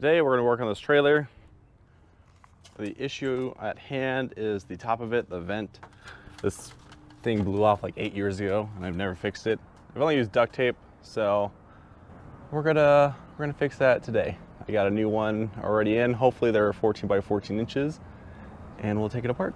Today we're going to work on this trailer. The issue at hand is the top of it, the vent. This thing blew off like 8 years ago and I've never fixed it. I've only used duct tape, so we're gonna fix that today. I got a new one already in. Hopefully they're 14 by 14 inches and we'll take it apart.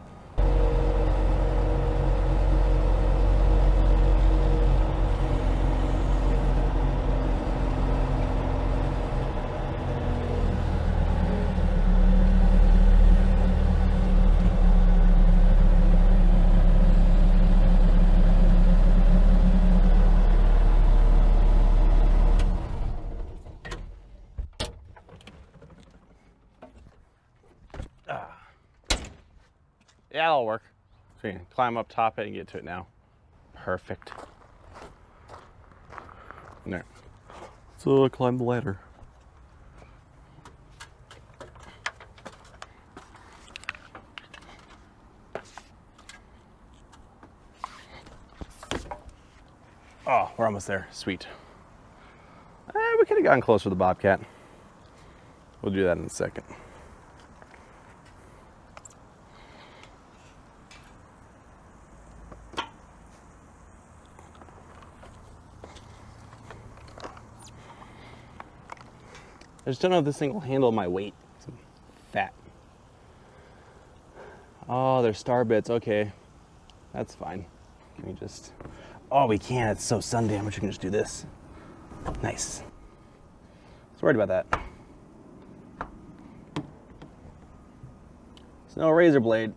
Yeah, that'll work. So you can climb up top it and get to it now. Perfect. There. So climb the ladder. Oh, we're almost there. Sweet. We could have gotten closer to the Bobcat. We'll do that in a second. I just don't know if this thing will handle my weight. It's fat. Oh, there's star bits. Okay, that's fine. Can we just... Oh, we can. It's so sun damaged. We can just do this. Nice. I was worried about that. It's no razor blade,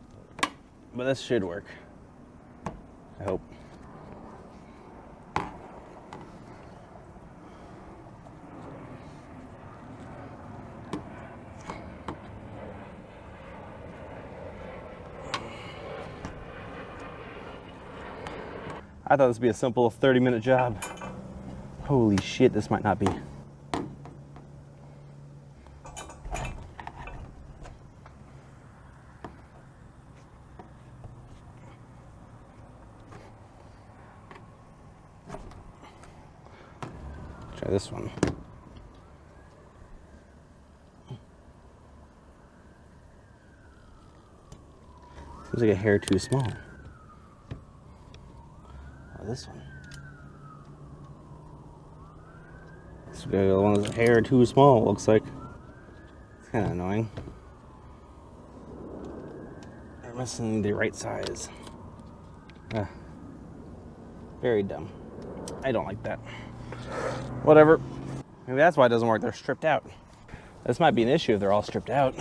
but this should work. I hope. I thought this would be a simple 30-minute job. Holy shit, this might not be. Try this one. Seems like a hair too small. This one. This one is a hair too small, looks like. It's kind of annoying. They're missing the right size. Very dumb. I don't like that. Whatever. Maybe that's why it doesn't work. They're stripped out. This might be an issue if they're all stripped out.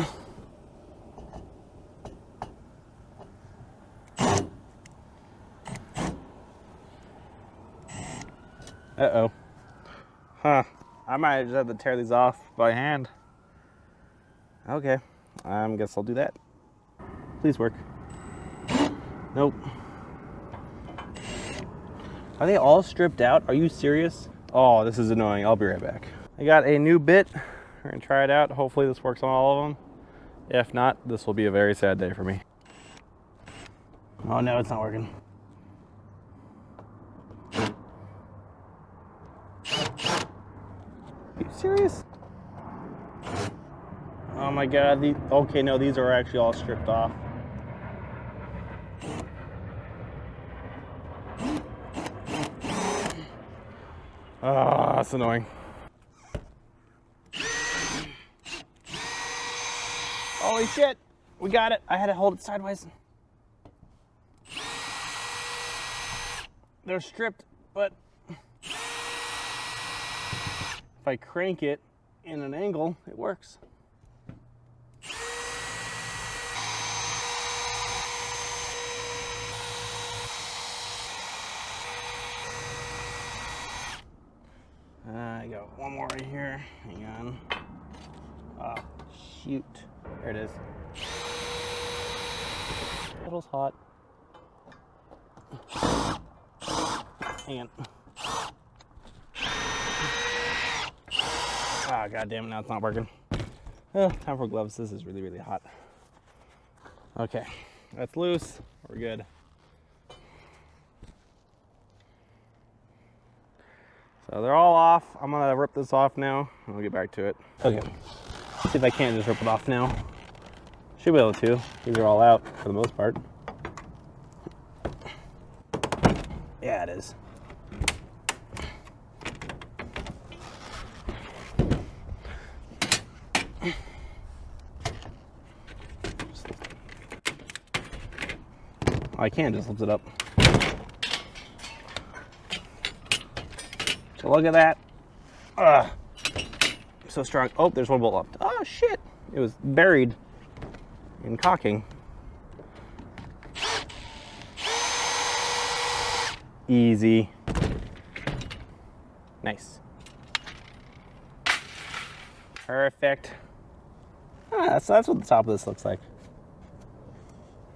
Uh-oh. Huh. I might just have to tear these off by hand. Okay. Guess I'll do that. Please work. Nope. Are they all stripped out? Are you serious? Oh, this is annoying. I'll be right back. I got a new bit. We're gonna try it out. Hopefully this works on all of them. If not, this will be a very sad day for me. Oh no, it's not working. Are you serious? Oh my god, okay, no, these are actually all stripped off. Ah, that's annoying. Holy shit, we got it. I had to hold it sideways. They're stripped, but if I crank it in an angle, it works. I got one more right here. Hang on. Oh, shoot. There it is. Kettle's hot. Hang on. Ah, god damn it, now it's not working. Time for gloves. This is really, really hot. Okay, that's loose. We're good. So they're all off. I'm gonna rip this off now and we'll get back to it. Okay. See if I can't just rip it off now. Should be able to. These are all out for the most part. Yeah, it is. I can just lift it up. So look at that. So strong. Oh, there's one bolt left. Oh shit! It was buried in caulking. Easy. Nice. Perfect. So that's what the top of this looks like.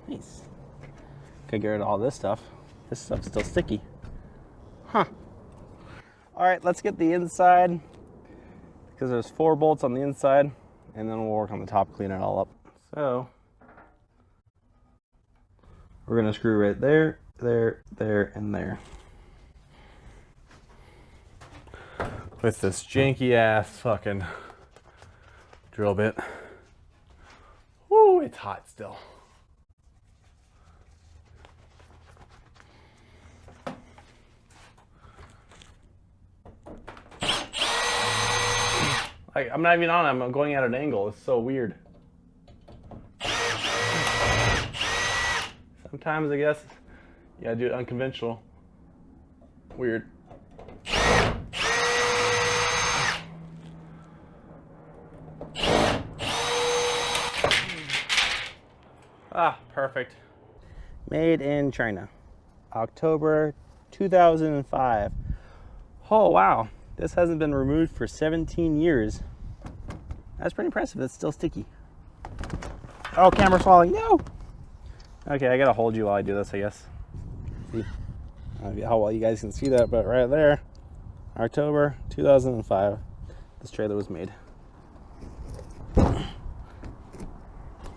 Nice. Could get rid of all this stuff. This stuff's still sticky. Huh. All right, let's get the inside, because there's 4 bolts on the inside, and then we'll work on the top, clean it all up. So we're gonna screw right there, there, there, and there. With this janky ass fucking drill bit. Woo, it's hot still. I'm not even on it, I'm going at an angle. It's so weird. Sometimes I guess you gotta do it unconventional. Weird. Ah, perfect. Made in China, October 2005. Oh wow, this hasn't been removed for 17 years. That's pretty impressive. It's still sticky. Oh, camera's falling. No. Okay, I gotta hold you while I do this, I guess. See? I don't know how well you guys can see that, but right there, October 2005, this trailer was made.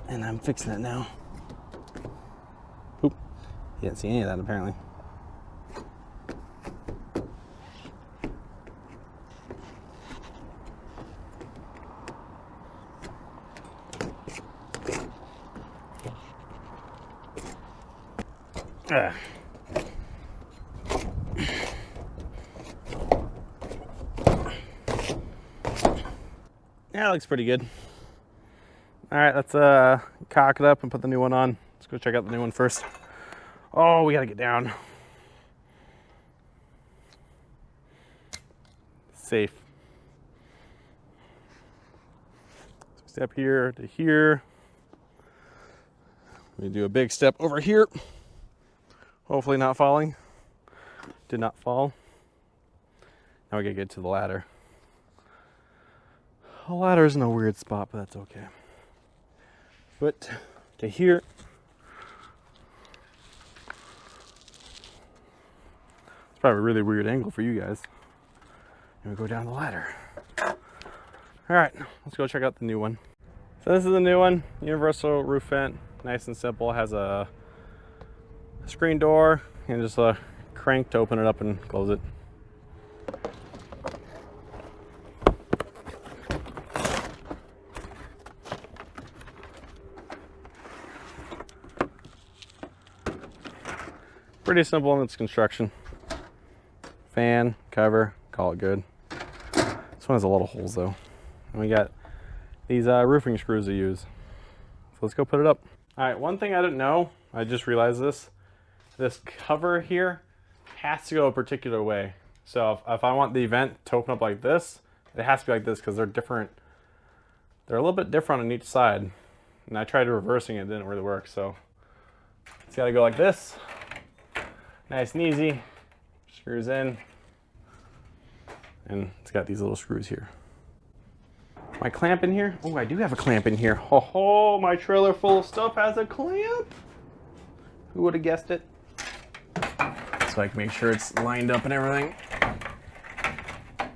And I'm fixing it now. Oop. You didn't see any of that apparently. Yeah, it looks pretty good. All right, let's cock it up and put the new one on. Let's go check out the new one first. Oh, we gotta get down. Safe. Step here to here. We do a big step over here. Hopefully not falling. Did not fall. Now we gotta get to the ladder. The ladder is in a weird spot, but that's okay. Foot to here. It's probably a really weird angle for you guys. And we go down the ladder. All right, let's go check out the new one. So this is the new one, universal roof vent. Nice and simple. It has a screen door and just a crank to open it up and close it. Pretty simple in its construction. Fan, cover, call it good. This one has a lot of holes though. And we got these roofing screws to use. So let's go put it up. All right, one thing I didn't know, I just realized this cover here has to go a particular way. So if I want the vent to open up like this, it has to be like this because they're different. They're a little bit different on each side. And I tried reversing it, it didn't really work. So it's gotta go like this. Nice and easy, screws in, and it's got these little screws here. My clamp in here? Oh, I do have a clamp in here. Oh, my trailer full of stuff has a clamp. Who would have guessed it? So I can make sure it's lined up and everything. I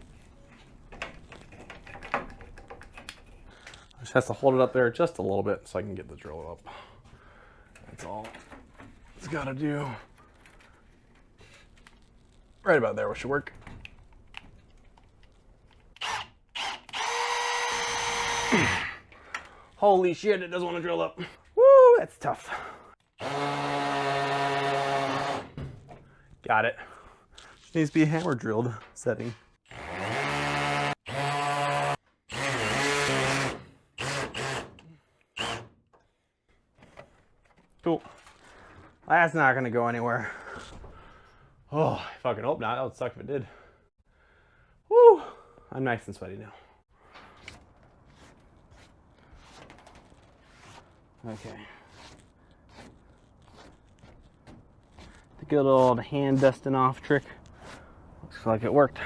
just have to hold it up there just a little bit so I can get the drill up. That's all it's gotta do. Right about there, should work. Holy shit, it doesn't want to drill up. Woo, that's tough. Got it. Needs to be hammer drilled setting. Cool. That's not gonna go anywhere. Oh, I fucking hope not. That would suck if it did. Woo! I'm nice and sweaty now. Okay. The good old hand dusting off trick. Looks like it worked.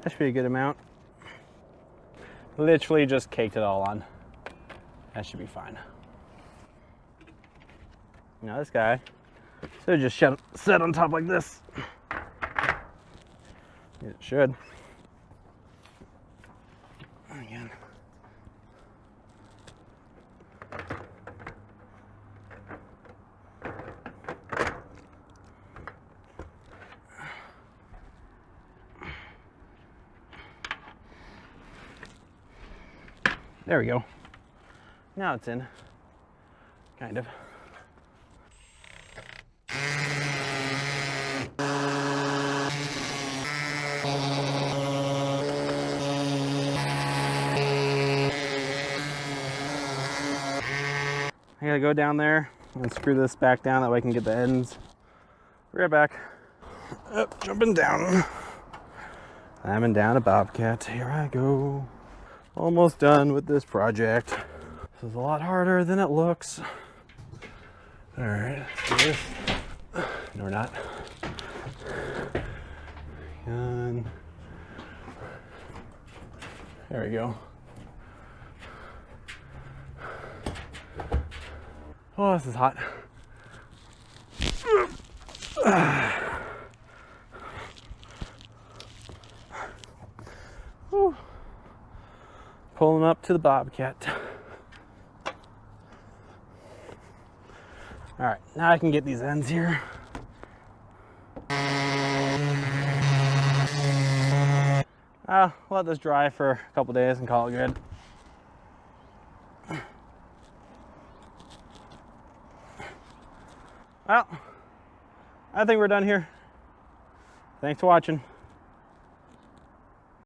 That should be a good amount. Literally just caked it all on. That should be fine. Now this guy should just set on top like this. It should. Again. There we go. Now it's in. Kind of. I gotta go down there and screw this back down that way I can get the ends. Be right back. Jumping down. Climbing down a bobcat. Here I go. Almost done with this project. This is a lot harder than it looks. All right, let's do this. No, we're not. And there we go. Oh, this is hot. Whew. Pulling up to the bobcat. All right, now I can get these ends here. I'll let this dry for a couple days and call it good. Well, I think we're done here. Thanks for watching.